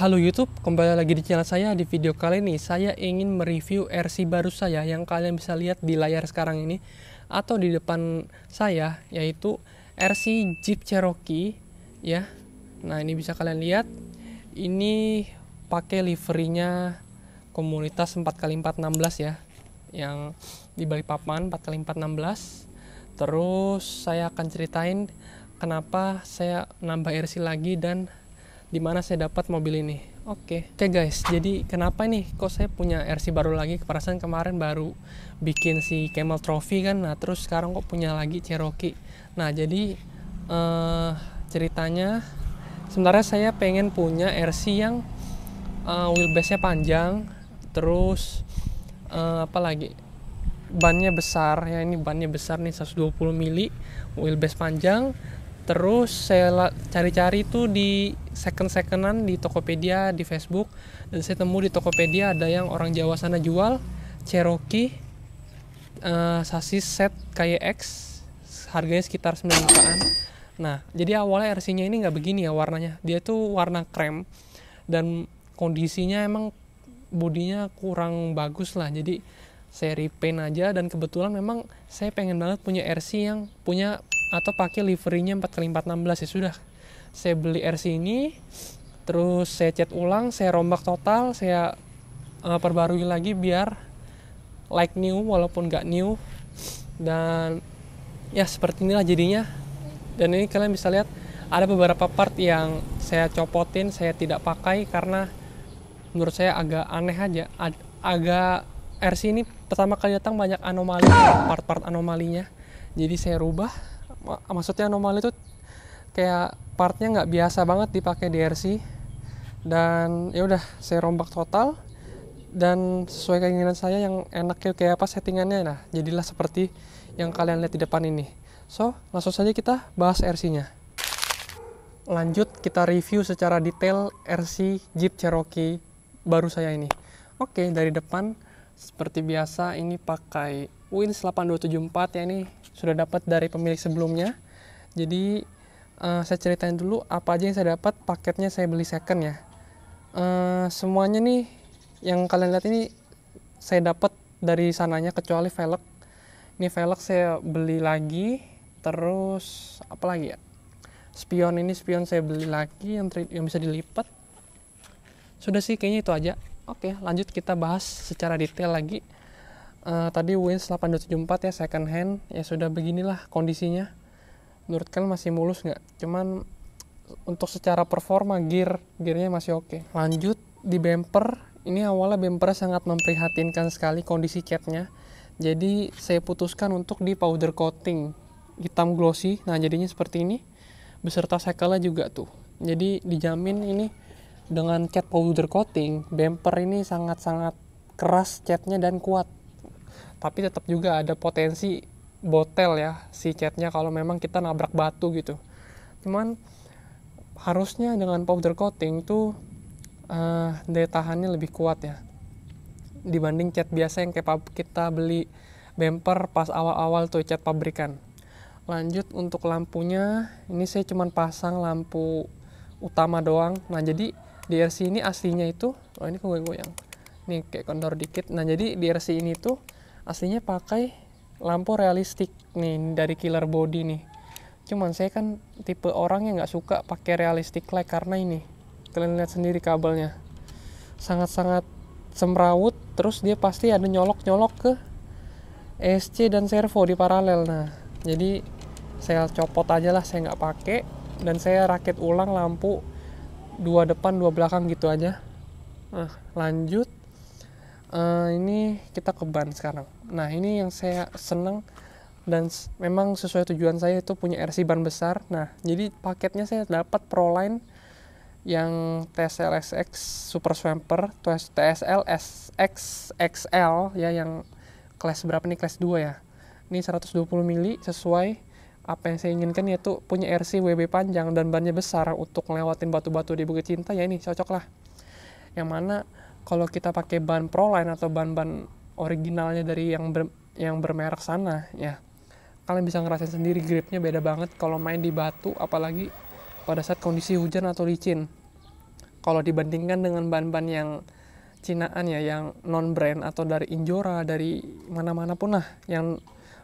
Halo YouTube, kembali lagi di channel saya. Di video kali ini saya ingin mereview RC baru saya yang kalian bisa lihat di layar sekarang ini atau di depan saya, yaitu RC Jeep Cherokee ya. Nah, ini bisa kalian lihat. Ini pakai liverinya komunitas 4x416 ya, yang di Balikpapan 4x416. Terus saya akan ceritain kenapa saya nambah RC lagi dan di mana saya dapat mobil ini. Oke guys, jadi kenapa nih kok saya punya RC baru lagi? Perasaan kemarin baru bikin si Camel Trophy kan, nah terus sekarang kok punya lagi Cherokee. Nah jadi ceritanya sebenarnya saya pengen punya RC yang wheelbase-nya panjang, terus apa lagi, bannya besar ya. Ini bannya besar nih, 120 mili, wheelbase panjang. Terus saya cari-cari tuh di second-secondan di Tokopedia, di Facebook, dan saya temu di Tokopedia ada yang orang Jawa sana jual Cherokee sasis set KX, harganya sekitar 9 jutaan. Nah, jadi awalnya RC-nya ini nggak begini ya warnanya, dia tuh warna krem dan kondisinya emang bodinya kurang bagus lah. Jadi saya repaint aja, dan kebetulan memang saya pengen banget punya RC yang punya atau pakai liverinya 4x416. Ya sudah, saya beli RC ini, terus saya cat ulang, saya rombak total, saya perbarui lagi biar like new walaupun nggak new. Dan ya seperti inilah jadinya. Dan ini kalian bisa lihat ada beberapa part yang saya copotin, saya tidak pakai karena menurut saya agak aneh aja. Agak RC ini pertama kali datang banyak anomali, part-part anomalinya, jadi saya rubah. Maksudnya anomali itu kayak partnya nggak biasa banget dipakai di RC, dan ya udah saya rombak total dan sesuai keinginan saya yang enaknya kayak apa settingannya. Nah, jadilah seperti yang kalian lihat di depan ini. So, langsung saja kita bahas RC-nya. Lanjut kita review secara detail RC Jeep Cherokee baru saya ini. Oke, dari depan seperti biasa ini pakai Wins 8274 ya, ini sudah dapat dari pemilik sebelumnya. Jadi saya ceritain dulu apa aja yang saya dapat. Paketnya saya beli second ya. Semuanya nih yang kalian lihat ini saya dapat dari sananya kecuali velg. Ini velg saya beli lagi. Terus apa lagi ya? Spion, ini spion saya beli lagi yang bisa dilipat. Sudah sih kayaknya itu aja. Oke, lanjut kita bahas secara detail lagi. Tadi Wins 8274 ya, second hand. Ya sudah beginilah kondisinya. Menurut kalian masih mulus nggak? Cuman untuk secara performa gearnya masih oke. Lanjut di bumper. Ini awalnya bumpernya sangat memprihatinkan sekali kondisi catnya. Jadi saya putuskan untuk di powder coating hitam glossy. Nah jadinya seperti ini. Beserta sekelnya juga tuh. Jadi dijamin ini dengan cat powder coating, bumper ini sangat-sangat keras catnya dan kuat. Tapi tetap juga ada potensi botel ya si catnya kalau memang kita nabrak batu gitu. Cuman harusnya dengan powder coating tuh daya tahannya lebih kuat ya dibanding cat biasa yang kayak kita beli bumper pas awal-awal tuh cat pabrikan. Lanjut untuk lampunya, ini saya cuman pasang lampu utama doang. Nah jadi di RC ini aslinya itu, oh ini kok goyang, nih kayak kendor dikit. Nah jadi di RC ini tuh aslinya pakai lampu realistik nih dari Killer Body nih. Cuman saya kan tipe orang yang nggak suka pakai realistic light karena ini kalian lihat sendiri kabelnya sangat-sangat semrawut. Terus dia pasti ada nyolok-nyolok ke ESC dan servo di paralel. Nah jadi saya copot aja lah, saya nggak pakai, dan saya rakit ulang lampu dua depan dua belakang gitu aja. Nah lanjut ini kita ke ban sekarang. Nah ini yang saya seneng dan memang sesuai tujuan saya itu punya RC ban besar. Nah jadi paketnya saya dapat Proline yang TSL SX Super Swamper, TSL SX XL ya, yang kelas berapa nih, kelas 2 ya. Ini 120 mili sesuai apa yang saya inginkan, yaitu punya RC WB panjang dan bannya besar untuk ngelewatin batu-batu di Bukit Cinta ya. Ini cocok lah. Yang mana kalau kita pakai ban Proline atau ban-ban originalnya dari yang bermerek sana ya, kalian bisa ngerasain sendiri gripnya beda banget kalau main di batu, apalagi pada saat kondisi hujan atau licin. Kalau dibandingkan dengan ban-ban yang Cinaan ya, yang non brand atau dari Injora, dari mana-mana pun lah, yang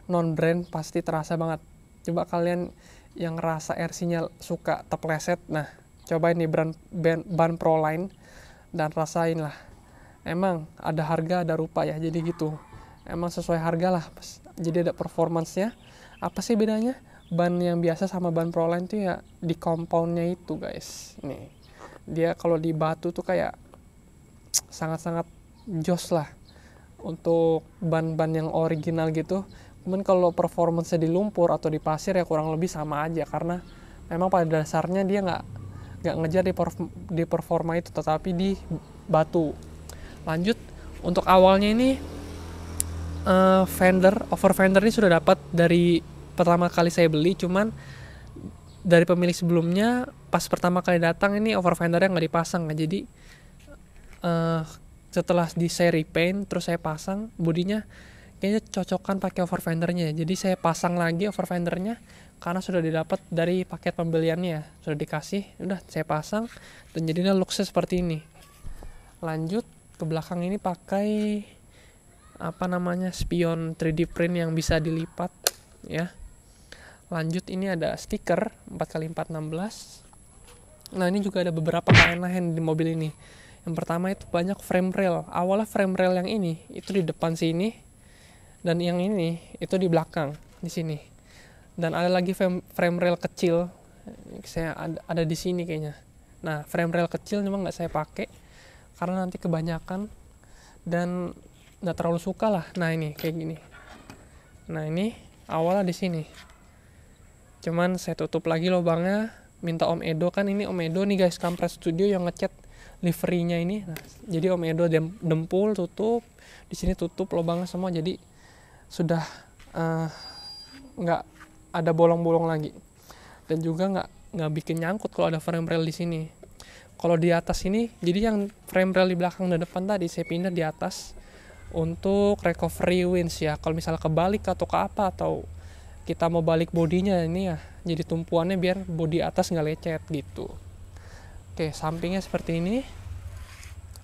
non brand pasti terasa banget. Coba kalian yang rasa RC-nya suka terpleset, nah cobain nih ban Proline dan rasain lah. Emang ada harga ada rupa ya, jadi gitu. Emang sesuai harga lah, jadi ada performance-nya. Apa sih bedanya ban yang biasa sama ban Proline tuh ya di compound-nya itu guys. Nih, dia kalau di batu tuh kayak sangat-sangat jos lah untuk ban-ban yang original gitu. Cuman kalau performance di lumpur atau di pasir ya kurang lebih sama aja, karena memang pada dasarnya dia nggak ngejar di performa itu, tetapi di batu. Lanjut, untuk awalnya ini over fender ini sudah dapat dari pertama kali saya beli, cuman dari pemilik sebelumnya pas pertama kali datang ini over fendernya nggak dipasang. Jadi setelah saya repaint terus saya pasang bodinya, kayaknya cocokkan pakai over fendernya. Jadi saya pasang lagi over fendernya karena sudah didapat dari paket pembeliannya, sudah dikasih, udah saya pasang dan jadinya looksnya seperti ini. Lanjut ke belakang ini pakai spion 3D print yang bisa dilipat ya. Lanjut ini ada stiker 4x4 16. Nah ini juga ada beberapa keanehan di mobil ini. Yang pertama itu banyak frame rail. Awalnya frame rail yang ini itu di depan sini, dan yang ini itu di belakang di sini. Dan ada lagi frame rail kecil, saya ada di sini kayaknya. Nah frame rail kecil memang nggak saya pakai karena nanti kebanyakan dan nggak terlalu suka lah. Nah ini kayak gini. Nah ini awalnya di sini, cuman saya tutup lagi lubangnya. Minta Om Edo, kan ini Om Edo nih guys, Kampret Studio yang ngecat liverynya ini. Nah, jadi Om Edo dempul tutup, di sini tutup lubangnya semua, jadi sudah nggak ada bolong-bolong lagi, dan juga nggak bikin nyangkut kalau ada frame rail di sini. Kalau di atas ini, jadi yang frame rail di belakang dan depan tadi saya pindah di atas untuk recovery winch ya. Kalau misalnya kebalik atau ke apa, atau kita mau balik bodinya ini ya, jadi tumpuannya biar bodi atas nggak lecet gitu. Oke, sampingnya seperti ini.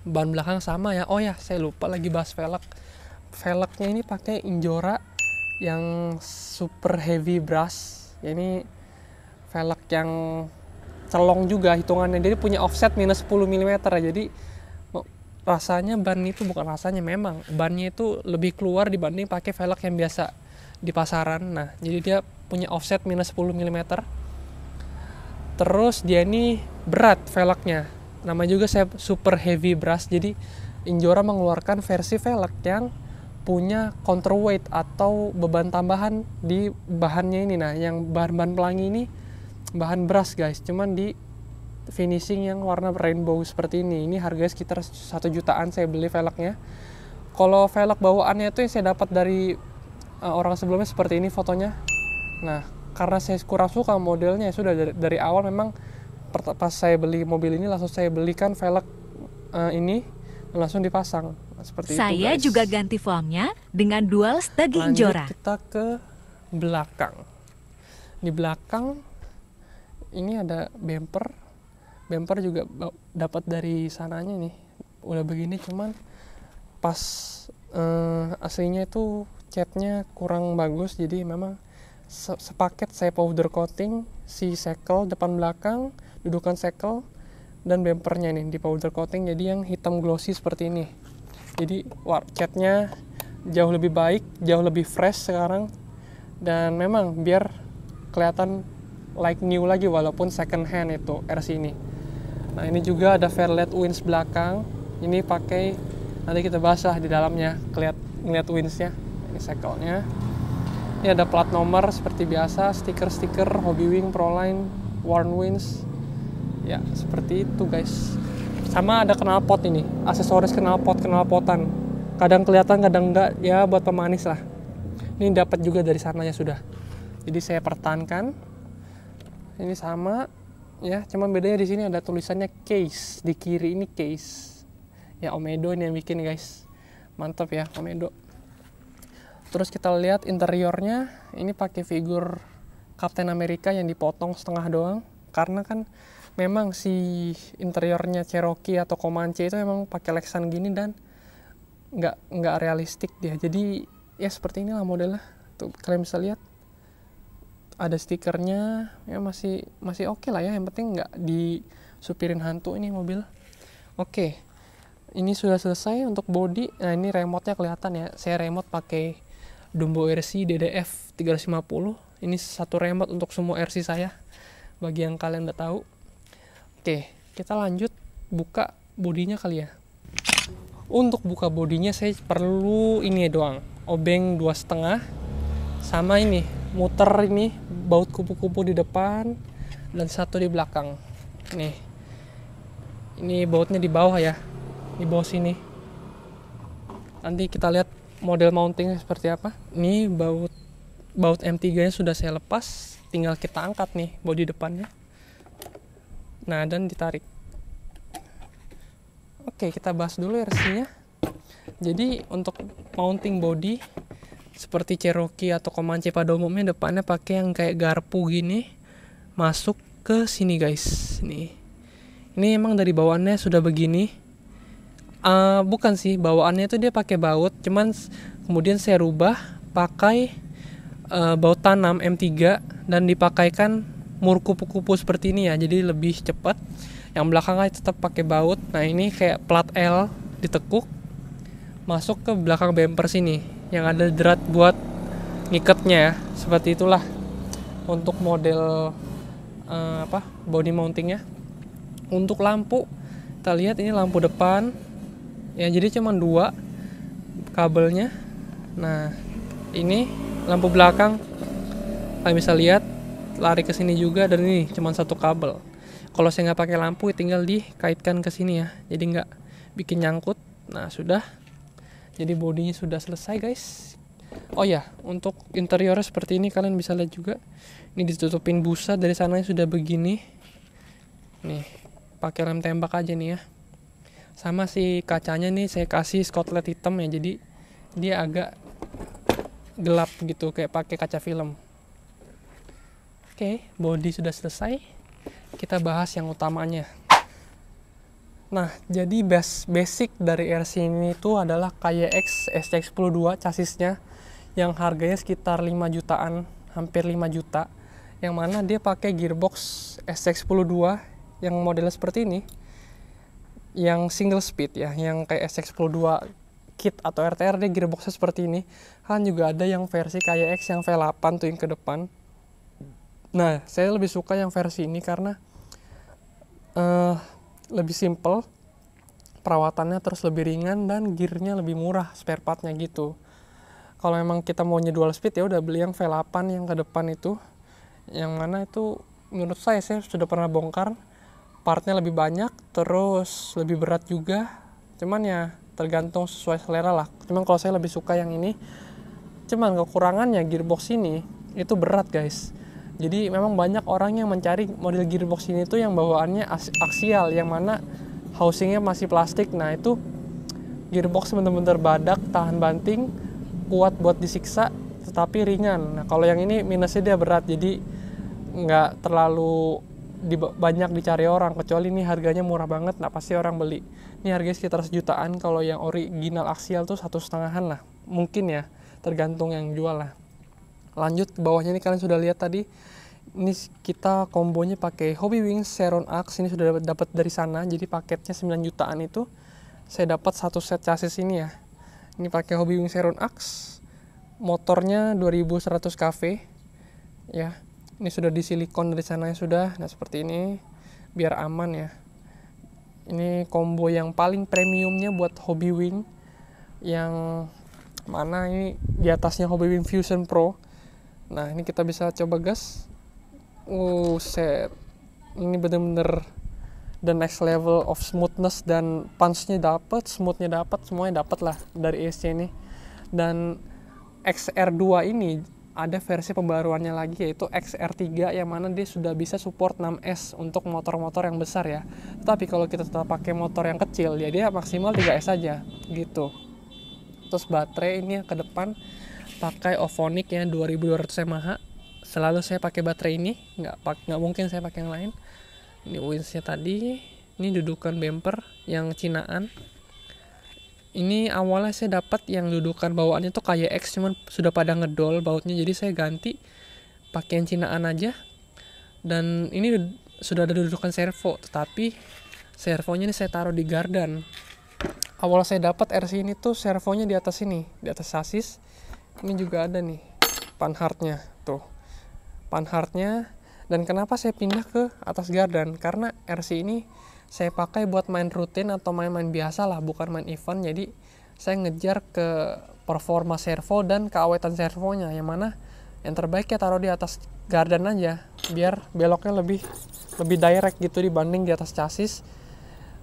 Ban belakang sama ya. Oh ya, saya lupa lagi bahas velg. Velgnya ini pakai Injora yang super heavy brush. Ya, ini velg yang celong juga hitungannya. Jadi punya offset minus 10 mm ya. Jadi rasanya ban itu bukan rasanya, memang bannya itu lebih keluar dibanding pakai velg yang biasa di pasaran. Nah, jadi dia punya offset minus 10 mm. Terus dia ini berat velgnya. Nama juga saya super heavy brush. Jadi Injora mengeluarkan versi velg yang punya counterweight atau beban tambahan di bahannya ini. Nah, yang bahan pelangi ini bahan brush guys, cuman di finishing yang warna rainbow seperti ini. Ini harganya sekitar 1 jutaan saya beli velgnya. Kalau velg bawaannya itu yang saya dapat dari orang sebelumnya seperti ini fotonya. Nah, karena saya kurang suka modelnya, sudah dari awal memang pas saya beli mobil ini langsung saya belikan velg ini dan langsung dipasang. Nah, seperti saya itu, juga ganti foamnya dengan dual stagi Injora. Lanjut kita ke belakang. Di belakang ini ada bumper juga dapat dari sananya nih. Udah begini, cuman pas aslinya itu catnya kurang bagus, jadi memang sepaket saya powder coating si sekel depan belakang, dudukan sekel dan bumpernya nih di powder coating, jadi yang hitam glossy seperti ini. Jadi catnya jauh lebih baik, jauh lebih fresh sekarang, dan memang biar kelihatan like new lagi walaupun second hand itu RC ini. Nah ini juga ada fairlight winch belakang, ini pakai, nanti kita bahas lah di dalamnya, ngeliat winchnya. Ini sekelnya. Ini ada plat nomor seperti biasa, stiker-stiker Hobbywing, Proline, Warn Winch. Ya, seperti itu guys. Sama ada knalpot ini, aksesoris knalpotan. Kadang kelihatan, kadang enggak, ya buat pemanis lah. Ini dapat juga dari sananya sudah. Jadi saya pertahankan. Ini sama ya, cuman bedanya di sini ada tulisannya case, di kiri ini case. Ya Om Edo ini yang bikin guys. Mantap ya Om Edo. Terus kita lihat interiornya, ini pakai figur Captain America yang dipotong setengah doang, karena kan memang si interiornya Cherokee atau Comanche itu memang pakai Lexan gini dan nggak realistik dia. Jadi ya seperti inilah modelnya. Tuh kalian bisa lihat ada stikernya, ya masih oke lah ya. Yang penting nggak disupirin hantu ini mobil. Oke, ini sudah selesai untuk body. Nah ini remote-nya kelihatan ya. Saya remote pakai Dumbo RC DDF 350. Ini satu remote untuk semua RC saya. Bagi yang kalian udah tahu. Oke, kita lanjut buka bodinya kali ya. Untuk buka bodinya saya perlu ini doang, obeng 2,5 sama ini muter ini baut kupu-kupu di depan dan satu di belakang. Nih, ini bautnya di bawah ya, di bawah sini. Nanti kita lihat model mountingnya seperti apa. Ini baut M3 nya sudah saya lepas, tinggal kita angkat nih bodi depannya. Nah, dan ditarik. Oke, kita bahas dulu RC-nya. Jadi untuk mounting body seperti Cherokee atau Comanche pada umumnya depannya pakai yang kayak garpu gini masuk ke sini guys. Nih, ini emang dari bawaannya sudah begini. Bukan sih, bawaannya itu dia pakai baut, cuman kemudian saya rubah pakai baut tanam M3 dan dipakaikan mur kupu-kupu seperti ini ya, jadi lebih cepat. Yang belakangnya tetap pakai baut. Nah ini kayak plat L ditekuk masuk ke belakang bumper sini yang ada drat buat ngikatnya ya. Seperti itulah untuk model body mountingnya. Untuk lampu kita lihat ini lampu depan ya, jadi cuma 2 kabelnya. Nah ini lampu belakang kalian bisa lihat lari ke sini juga, dan ini cuma 1 kabel. Kalau saya nggak pakai lampu tinggal dikaitkan ke sini ya, jadi nggak bikin nyangkut. Nah sudah, jadi bodinya sudah selesai guys. Oh ya, untuk interiornya seperti ini kalian bisa lihat juga. Ini ditutupin busa dari sananya sudah begini. Nih pakai lem tembak aja nih ya. Sama si kacanya nih saya kasih skotlet hitam ya, jadi dia agak gelap gitu kayak pakai kaca film. Oke, body sudah selesai. Kita bahas yang utamanya. Nah, jadi basic dari RC ini itu adalah KYX SCX-102 chassisnya, yang harganya sekitar 5 jutaan, hampir 5 juta. Yang mana dia pakai gearbox SCX-102 yang modelnya seperti ini. Yang single speed ya, yang kayak SCX-102 kit atau RTR dia gearboxnya seperti ini. Kan juga ada yang versi KYX yang V8 tuh yang ke depan. Nah, saya lebih suka yang versi ini karena lebih simple perawatannya, terus lebih ringan dan gearnya lebih murah spare partnya gitu. Kalau memang kita maunya dual speed ya udah beli yang V8 yang ke depan itu, yang mana itu menurut saya sudah pernah bongkar, partnya lebih banyak, terus lebih berat juga. Cuman ya tergantung sesuai selera lah. Cuman kalau saya lebih suka yang ini. Cuman kekurangannya gearbox ini itu berat guys. Jadi memang banyak orang yang mencari model gearbox ini tuh yang bawaannya aksial, yang mana housingnya masih plastik. Nah itu gearbox bener-bener badak, tahan banting, kuat buat disiksa, tetapi ringan. Nah kalau yang ini minusnya dia berat, jadi nggak terlalu banyak dicari orang, kecuali ini harganya murah banget. Nah pasti orang beli. Ini harganya sekitar 1 jutaan. Kalau yang original aksial tuh 1,5-an lah, mungkin ya, tergantung yang jual lah. Lanjut ke bawahnya, ini kalian sudah lihat tadi. Ini kita kombonya pakai Hobbywings Seron Axe. Ini sudah dapat dari sana. Jadi paketnya 9 jutaan itu saya dapat 1 set chassis ini ya. Ini pakai Hobbywings Seron Axe. Motornya 2100 kV. Ya. Ini sudah di silikon dari sana ya sudah. Nah, seperti ini biar aman ya. Ini combo yang paling premiumnya buat Hobbywing, yang mana ini di atasnya Hobbywing Fusion Pro. Nah ini kita bisa coba gas. Set. Ini bener-bener the next level of smoothness, dan punch-nya dapat, smooth-nya dapat, semuanya dapat lah dari ESC ini. Dan XR2 ini ada versi pembaruannya lagi, yaitu XR3, yang mana dia sudah bisa support 6S untuk motor-motor yang besar ya. Tapi kalau kita tetap pakai motor yang kecil ya dia maksimal 3S saja gitu. Terus baterai ini yang ke depan pakai Ovonic ya 2200 mAh. Selalu saya pakai baterai ini, nggak mungkin saya pakai yang lain. Ini windsnya tadi, ini dudukan bumper yang Cinaan. Ini awalnya saya dapat yang dudukan bawaannya tuh kayak X, cuman sudah pada ngedol bautnya, jadi saya ganti pakai yang Cinaan aja. Dan ini sudah ada dudukan servo, tetapi servonya ini saya taruh di gardan. Awal saya dapat RC ini tuh servonya di atas sini, di atas sasis. Ini juga ada nih panhardnya tuh, panhardnya. Dan kenapa saya pindah ke atas gardan? Karena RC ini saya pakai buat main rutin atau main-main biasa lah, bukan main event. Jadi saya ngejar ke performa servo dan keawetan servonya, yang mana yang terbaik ya taruh di atas gardan aja, biar beloknya lebih direct gitu dibanding di atas chassis.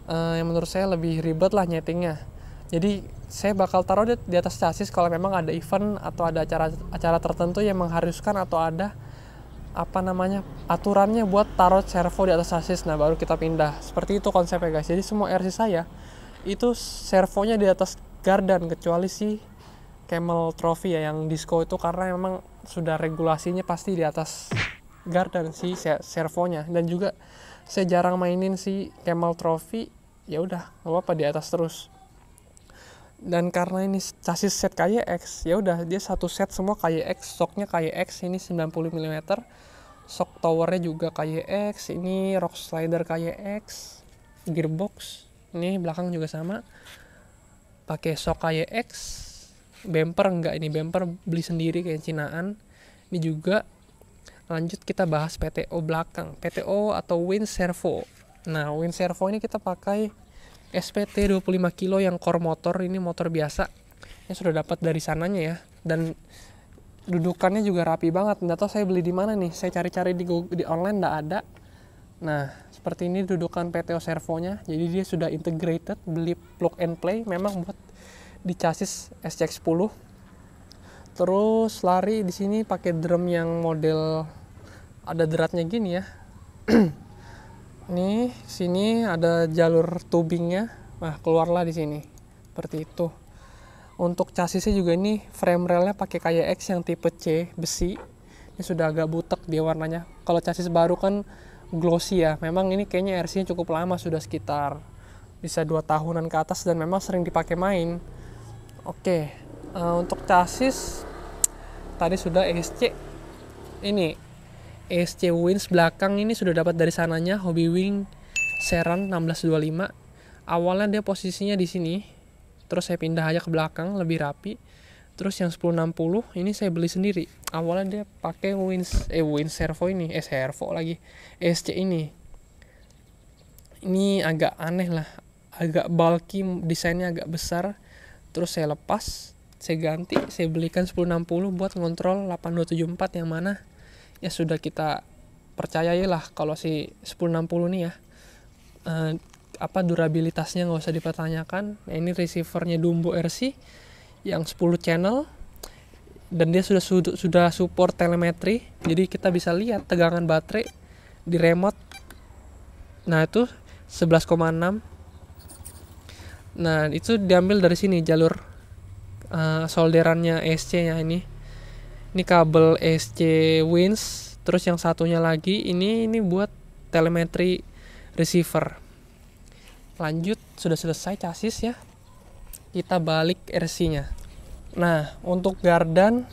Yang menurut saya lebih ribet lah nyetingnya. Jadi saya bakal taruh di atas chassis kalau memang ada event atau ada acara tertentu yang mengharuskan atau ada aturannya buat taruh servo di atas chassis. Nah baru kita pindah. Seperti itu konsepnya guys. Jadi semua RC saya itu servonya di atas gardan, kecuali si Camel Trophy ya yang disco itu, karena memang sudah regulasinya pasti di atas gardan si servonya. Dan juga saya jarang mainin si Camel Trophy, ya udah nggak apa-apa di atas terus. Dan karena ini chassis set KYX, ya udah dia satu set semua KYX, shocknya KYX ini 90 mm, shock towernya juga KYX, ini rock slider KYX, gearbox ini belakang juga sama pakai shock KYX. Bumper enggak, ini bumper beli sendiri kayak Cinaan. Ini juga. Lanjut kita bahas PTO belakang, PTO atau wind servo. Nah wind servo ini kita pakai SPT 25 kilo yang core motor, ini motor biasa yang sudah dapat dari sananya ya. Dan dudukannya juga rapi banget. Nggak tahu saya beli di mana nih, saya cari-cari di online nggak ada. Nah seperti ini dudukan PTO servonya, jadi dia sudah integrated, beli plug and play memang buat di chassis SCX-10. Terus lari di sini pakai drum yang model ada deratnya gini ya. Nih sini ada jalur tubingnya, nah keluarlah di sini seperti itu. Untuk chassisnya juga ini frame railnya pakai KYX yang tipe C besi. Ini sudah agak butek dia warnanya. Kalau chassis baru kan glossy ya. Memang ini kayaknya RC-nya cukup lama, sudah sekitar bisa 2 tahunan ke atas dan memang sering dipakai main. Oke, untuk chassis tadi sudah ESC. Ini ESC Winds belakang ini sudah dapat dari sananya, Hobbywing Seran 1625. Awalnya dia posisinya di sini, terus saya pindah aja ke belakang lebih rapi. Terus yang 1060 ini saya beli sendiri. Awalnya dia pakai Winds servo ini, servo lagi, ESC ini. Ini agak aneh lah, agak bulky, desainnya agak besar. Terus saya lepas, saya ganti, saya belikan 1060 buat ngontrol 8274, yang mana ya sudah kita percayai lah kalau si 1060 nih ya, durabilitasnya nggak usah dipertanyakan. Nah, ini receivernya Dumbo RC yang 10 channel dan dia sudah support telemetri, jadi kita bisa lihat tegangan baterai di remote. Nah itu 11,6. Nah itu diambil dari sini jalur solderannya ESC nya ini kabel ESC Winds. Terus yang satunya lagi ini buat telemetri receiver. Lanjut, sudah selesai chassis ya, kita balik RC nya. Nah untuk gardan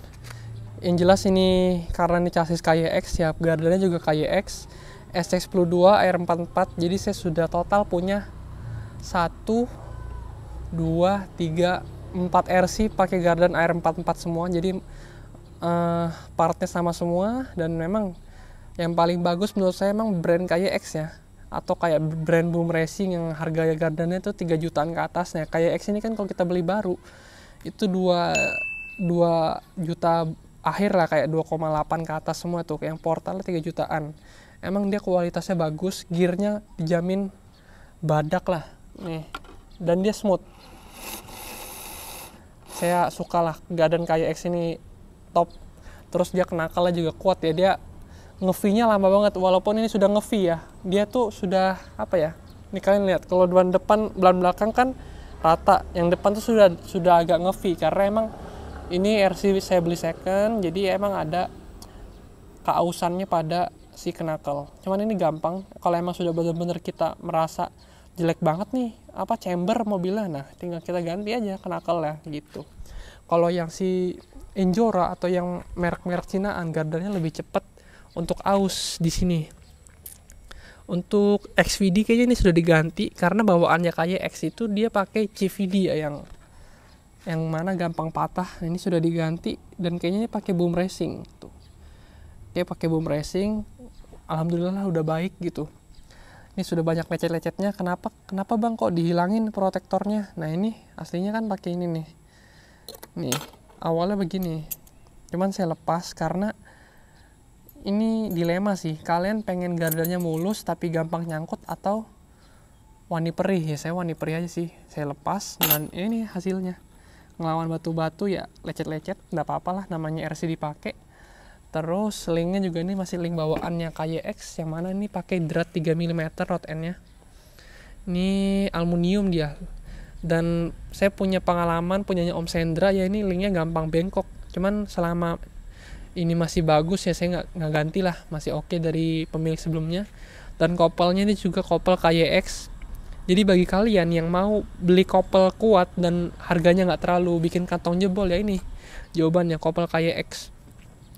yang jelas ini karena ini chassis KYX ya, gardannya juga KYX SX-2 AR44. Jadi saya sudah total punya 1, 2, 3, 4 RC pakai gardan AR44 semua. Jadi partnya sama semua. Dan memang yang paling bagus menurut saya emang brand KYX ya, atau kayak brand Boom Racing yang harga gardannya itu 3 jutaan ke atas. Nah KYX ini kan kalau kita beli baru itu 2 juta akhir lah, kayak 2,8 ke atas semua tuh, yang portalnya 3 jutaan. Emang dia kualitasnya bagus, gearnya dijamin badak lah nih, dan dia smooth. Saya suka lah gardan KYX ini, top. Terus dia kenakalnya juga kuat ya, dia nge-V-nya lama banget, walaupun ini sudah nge-V ya, dia tuh sudah apa ya, ini kalian lihat kalau ban depan, ban belakang kan rata, yang depan tuh sudah agak nge-V karena emang ini RC saya beli second, jadi emang ada keausannya pada si knuckle. Cuman ini gampang kalau emang sudah bener-bener kita merasa jelek banget nih apa chamber mobilnya, nah tinggal kita ganti aja knuckle ya gitu. Kalau yang si Injora atau yang merek-merek Cinaan, gardannya lebih cepat untuk aus di sini. Untuk XVD kayaknya ini sudah diganti karena bawaannya kayak X itu dia pakai CVD ya, yang mana gampang patah. Ini sudah diganti dan kayaknya pakai boom racing tuh. Kayak pakai boom racing, alhamdulillah udah baik gitu. Ini sudah banyak lecet-lecetnya. Kenapa bang kok dihilangin protektornya? Nah ini aslinya kan pakai ini nih. Nih awalnya begini. Cuman saya lepas karena ini dilema sih. Kalian pengen gardannya mulus tapi gampang nyangkut atau wani perih ya. Saya wani perih aja sih. Saya lepas dan ini hasilnya. Ngelawan batu-batu ya lecet-lecet. Nggak apa-apa lah, namanya RC dipakai. Terus linknya juga ini masih link bawaannya KYX, yang mana ini pakai drat 3 mm rod endnya. Ini aluminium dia. Dan saya punya pengalaman punyanya Om Sendra ya, ini linknya gampang bengkok. Cuman selama ini masih bagus ya saya nggak ganti lah, masih oke dari pemilik sebelumnya. Dan kopelnya ini juga kopel KYX. Jadi bagi kalian yang mau beli kopel kuat dan harganya nggak terlalu bikin kantong jebol ya, ini jawabannya kopel KYX.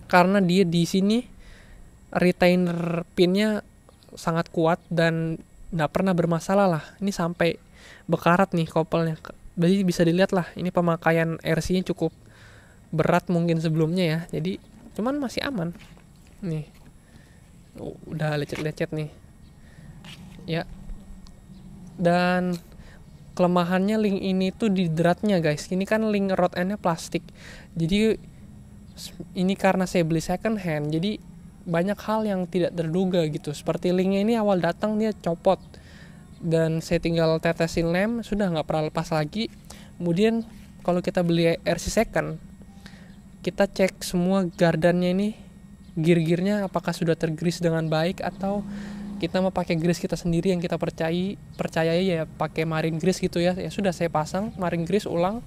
Karena dia di sini retainer pinnya sangat kuat dan nggak pernah bermasalah lah. Ini sampai bekarat nih kopelnya. Jadi bisa dilihat lah, ini pemakaian RC-nya cukup berat mungkin sebelumnya ya. Jadi cuman masih aman. Nih, udah lecet-lecet nih. Ya. Dan kelemahannya link ini tuh di dratnya guys. Ini kan link rod endnya plastik. Jadi ini karena saya beli second hand, jadi banyak hal yang tidak terduga gitu. Seperti linknya ini awal datang dia copot dan saya tinggal tetesin lem, sudah nggak pernah lepas lagi. Kemudian kalau kita beli RC second, kita cek semua gardannya ini, gear-gearnya apakah sudah tergrease dengan baik atau kita mau pakai grease kita sendiri yang kita percaya ya pakai marine grease gitu ya. Ya sudah saya pasang marine grease ulang,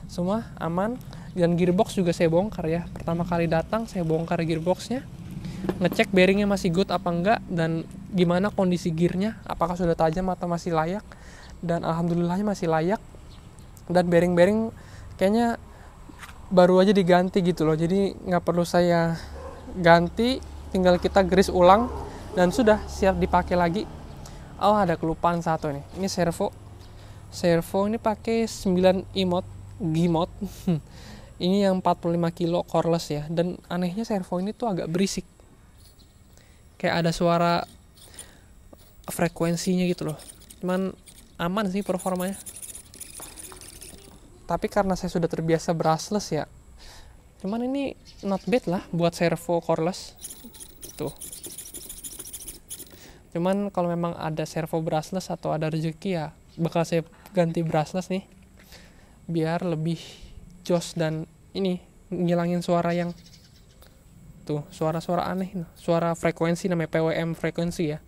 semua aman. Dan gearbox juga saya bongkar ya. Pertama kali datang saya bongkar gearboxnya, ngecek bearingnya masih good apa enggak, dan gimana kondisi gearnya, apakah sudah tajam atau masih layak. Dan alhamdulillahnya masih layak. Dan bearing-bearing kayaknya baru aja diganti gitu loh, jadi nggak perlu saya ganti, tinggal kita grease ulang dan sudah siap dipakai lagi. Oh ada kelupaan satu nih, ini servo ini pakai 9 Gmod ini yang 45 kilo cordless ya. Dan anehnya servo ini tuh agak berisik, kayak ada suara frekuensinya gitu loh. Cuman aman sih performanya, tapi karena saya sudah terbiasa brushless ya, cuman ini not bad lah buat servo cordless tuh. Cuman kalau memang ada servo brushless atau ada rezeki ya bakal saya ganti brushless nih, biar lebih jos dan ini ngilangin suara yang tuh, suara-suara aneh, suara frekuensi, namanya PWM frekuensi ya.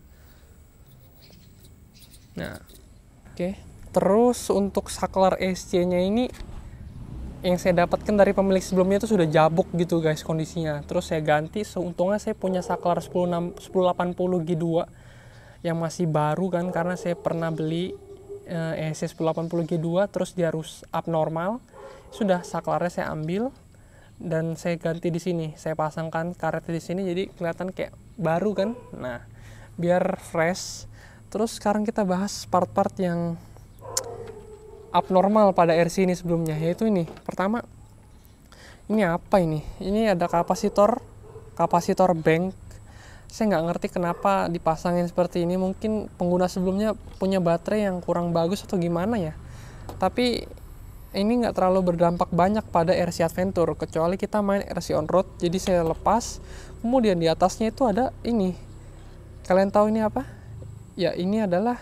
Nah oke. Terus untuk saklar SC-nya ini yang saya dapatkan dari pemilik sebelumnya itu sudah jabuk gitu guys kondisinya. Terus saya ganti, seuntungnya saya punya saklar 1080 G2 yang masih baru kan, karena saya pernah beli EC 1080 G2 terus dia harus abnormal. Sudah saklarnya saya ambil dan saya ganti di sini. Saya pasangkan karetnya di sini jadi kelihatan kayak baru kan. Nah, biar fresh. Terus sekarang kita bahas part-part yang abnormal pada RC ini sebelumnya, yaitu ini. Pertama, ini apa ini? Ini ada kapasitor bank. Saya nggak ngerti kenapa dipasangin seperti ini. Mungkin pengguna sebelumnya punya baterai yang kurang bagus atau gimana ya. Tapi ini nggak terlalu berdampak banyak pada RC Adventure, kecuali kita main RC on road. Jadi saya lepas. Kemudian di atasnya itu ada ini. Kalian tahu ini apa? Ya ini adalah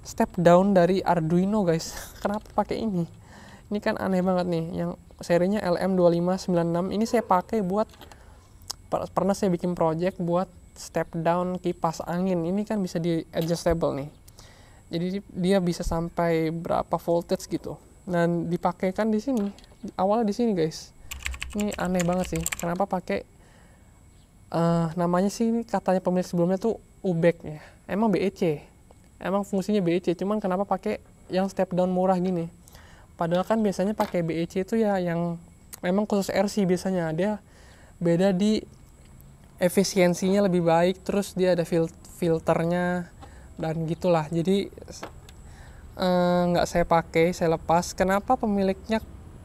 step down dari Arduino guys. Kenapa pakai ini? Ini kan aneh banget nih. Yang serinya LM2596 ini saya pakai buat, pernah saya bikin project buat step down kipas angin. Ini kan bisa di adjustable nih. Jadi dia bisa sampai berapa voltage gitu. Dan dipakaikan di sini. Awalnya di sini guys. Ini aneh banget sih. Kenapa pakai Namanya sih katanya pemilik sebelumnya tuh UBEC ya, emang BEC, emang fungsinya BEC, cuman kenapa pakai yang step down murah gini, padahal kan biasanya pakai BEC itu ya yang memang khusus RC, biasanya dia beda di efisiensinya lebih baik, terus dia ada filternya dan gitulah. Jadi nggak saya pakai, saya lepas. Kenapa pemiliknya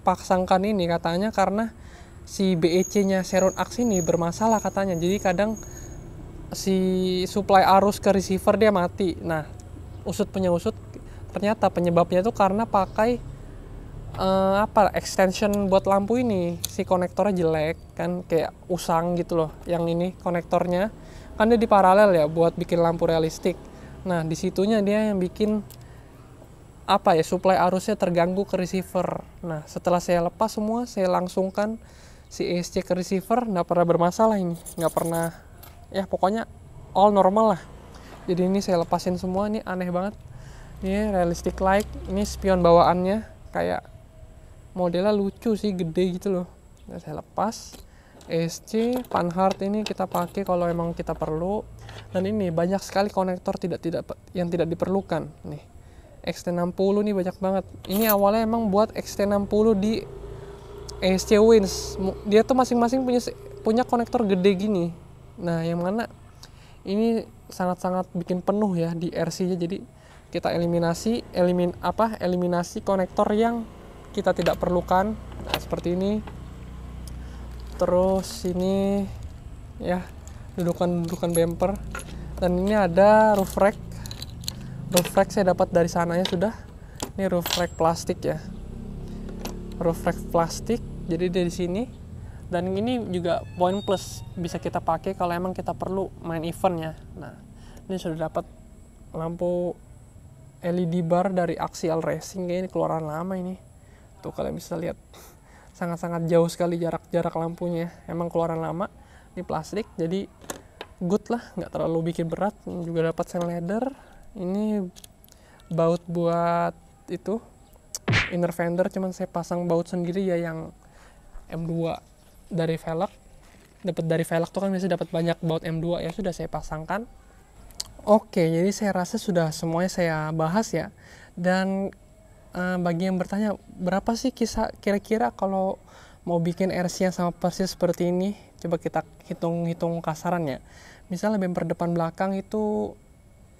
pasangkan ini? Katanya karena si BEC-nya Xerox Axe ini bermasalah katanya. Jadi kadang si supply arus ke receiver dia mati. Nah, usut punya usut, ternyata penyebabnya itu karena pakai extension buat lampu ini. Si konektornya jelek kan, kayak usang gitu loh. Yang ini konektornya kan dia di paralel ya buat bikin lampu realistik. Nah, disitunya dia yang bikin supply arusnya terganggu ke receiver. Nah, setelah saya lepas semua, saya langsungkan si ESC ke receiver, nggak pernah bermasalah ini, nggak pernah, ya pokoknya all normal lah. Jadi ini saya lepasin semua, ini aneh banget. Ini realistic light, ini spion bawaannya kayak modelnya lucu sih, gede gitu loh. Nah, saya lepas. ESC Panhard ini kita pakai kalau emang kita perlu. Dan ini banyak sekali konektor yang tidak diperlukan nih. XT60 nih banyak banget. Ini awalnya emang buat XT60 di ESC Wins. Dia tuh masing-masing punya konektor gede gini. Nah, yang mana ini sangat-sangat bikin penuh ya di RC-nya. Jadi kita eliminasi konektor yang kita tidak perlukan. Nah, seperti ini. Terus ini ya dudukan bumper. Dan ini ada roof rack. Roof rack saya dapat dari sananya sudah. Ini roof rack plastik ya. Roof rack plastik. Jadi dari sini. Dan ini juga poin plus, bisa kita pakai kalau emang kita perlu main event ya. Nah, ini sudah dapat lampu LED bar dari Axial Racing, kayaknya ini keluaran lama ini. Tuh kalian bisa lihat sangat-sangat jauh sekali jarak lampunya. Emang keluaran lama. Ini plastik, jadi good lah, nggak terlalu bikin berat. Juga dapat sen leather. Ini baut buat itu inner fender, cuman saya pasang baut sendiri ya yang M2 dari velg. Dapat dari velg tuh kan biasanya dapat banyak baut M2 ya, sudah saya pasangkan. Oke, jadi saya rasa sudah semuanya saya bahas ya. Dan bagi yang bertanya berapa sih kira-kira kalau mau bikin RC yang sama persis seperti ini, coba kita hitung kasarannya. Misalnya bumper depan belakang itu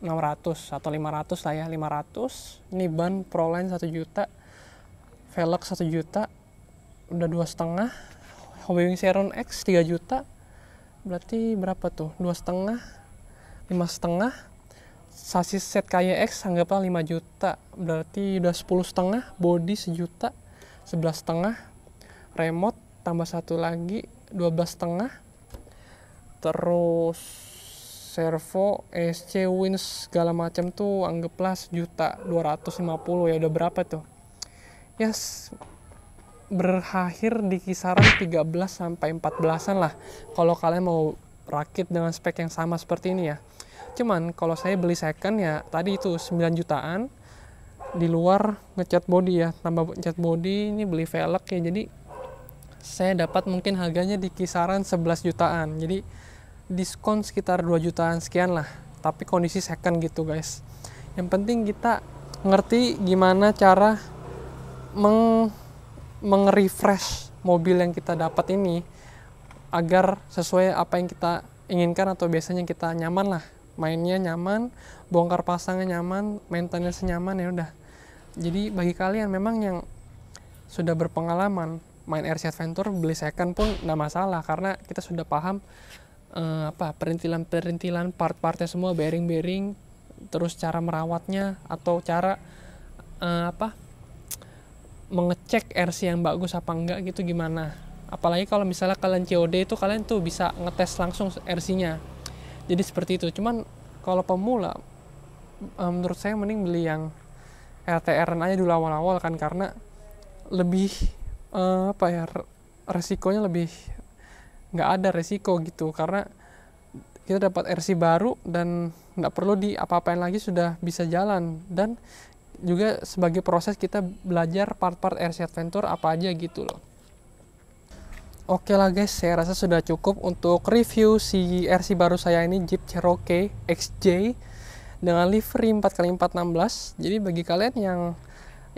600 atau 500 lah ya, 500. Ini ban Proline 1 juta, velg 1 juta, udah 2,5. Hobbywing Xerox X 3 juta, berarti berapa tuh? 2,5, 5,5. Sasis set KYX anggaplah 5 juta, berarti udah 10,5. Body 1 juta, 11,5. Remote tambah satu lagi 12,5. Terus servo, ESC, winch segala macam tuh anggaplah 1.250.000 ya, udah berapa tuh? Yes, berakhir di kisaran 13 sampai 14-an lah kalau kalian mau rakit dengan spek yang sama seperti ini ya. Cuman kalau saya beli second ya tadi itu 9 jutaan, di luar ngecat body ya, tambah ngecat body, ini beli velg ya, jadi saya dapat mungkin harganya di kisaran 11 jutaan, jadi diskon sekitar 2 jutaan sekian lah, tapi kondisi second gitu guys. Yang penting kita ngerti gimana cara meng-refresh mobil yang kita dapat ini agar sesuai apa yang kita inginkan atau biasanya kita nyaman lah, mainnya nyaman, bongkar pasangnya nyaman, maintenance nyaman, ya udah. Jadi bagi kalian memang yang sudah berpengalaman main RC Adventure, beli second pun nggak masalah karena kita sudah paham perintilan part-partnya semua, bearing, terus cara merawatnya atau cara mengecek RC yang bagus apa enggak gitu gimana. Apalagi kalau misalnya kalian COD itu kalian tuh bisa ngetes langsung RC-nya. Jadi seperti itu. Cuman kalau pemula menurut saya mending beli yang RTR aja dulu awal-awal kan, karena lebih resikonya lebih nggak ada resiko gitu, karena kita dapat RC baru dan nggak perlu apa-apain lagi, sudah bisa jalan. Dan juga sebagai proses kita belajar part-part RC Adventure apa aja gitu loh. Oke lah guys, saya rasa sudah cukup untuk review si RC baru saya ini, Jeep Cherokee XJ dengan livery 4x416. Jadi bagi kalian yang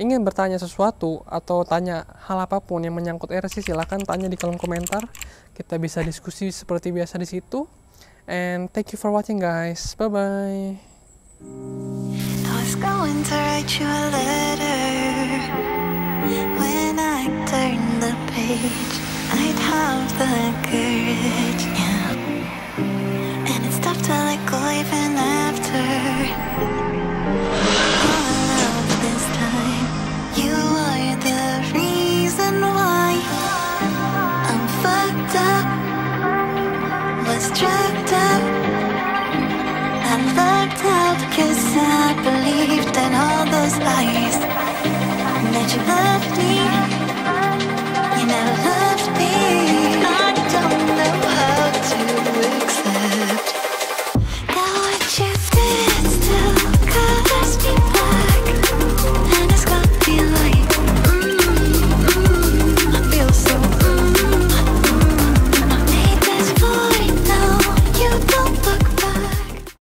ingin bertanya sesuatu atau tanya hal apapun yang menyangkut RC, silahkan tanya di kolom komentar. Kita bisa diskusi seperti biasa di situ. And thank you for watching guys. Bye bye. I was going to write you a letter. When I turned the page, I'd have the courage, yeah. And it's tough to let go even after all of this time. You are the reason why I'm fucked up, was trapped up. I lucked out 'cause I believed in all those lies that you left me